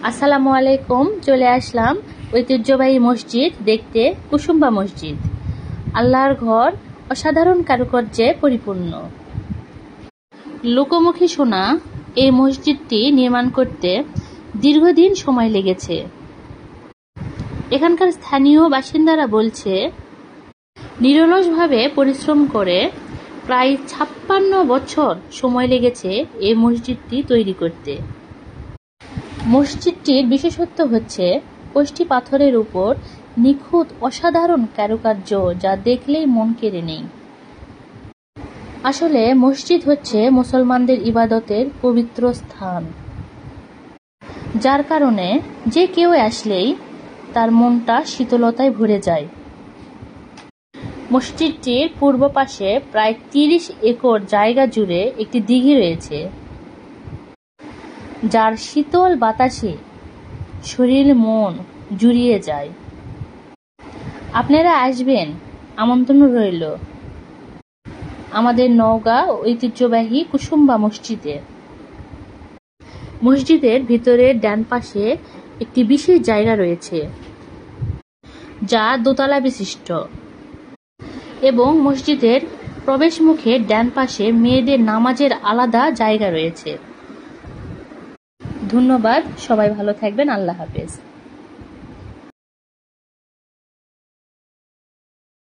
আসসালামু আলাইকুম। চলে আসলাম ঐতিহ্যবাহী মসজিদ দেখতে, কুসুম্বা মসজিদ। আল্লাহর ঘর অসাধারণ কারুকার্যে পরিপূর্ণ। লোকমুখে শোনা এই মসজিদটি নির্মাণ করতে দীর্ঘদিন সময় লেগেছে। এখানকার স্থানীয় বাসিন্দারা বলছে, নিরলসভাবে পরিশ্রম করে প্রায় ৫৬ বছর সময় লেগেছে এই মসজিদটি তৈরি করতে। মসজিদটির বিশেষত্ব হচ্ছে কষ্টি পাথরের উপর নিখুঁত অসাধারণ কারুকার্য, যা দেখলেই মন কেড়ে নেয়। আসলে মসজিদ হচ্ছে মুসলমানদের ইবাদতের পবিত্র স্থান, যার কারণে যে কেউ আসলেই তার মনটা শীতলতায় ভরে যায়। মসজিদটির পূর্ব পাশে প্রায় ৩০ একর জায়গা জুড়ে একটি দিঘি রয়েছে, যার শীতল বাতাসে শরীর মন জুড়িয়ে যায়। আপনারা আসবেন, আমন্ত্রণ রইল আমাদের নওগাঁ ঐতিহ্যবাহী কুসুম্বা মসজিদে। মসজিদের ভিতরে ডান পাশে একটি বিশেষ জায়গা রয়েছে, যা দোতলা বিশিষ্ট, এবং মসজিদের প্রবেশ মুখে ডান পাশে মেয়েদের নামাজের আলাদা জায়গা রয়েছে। ধন্যবাদ, সবাই ভালো থাকবেন। আল্লাহ হাফেজ।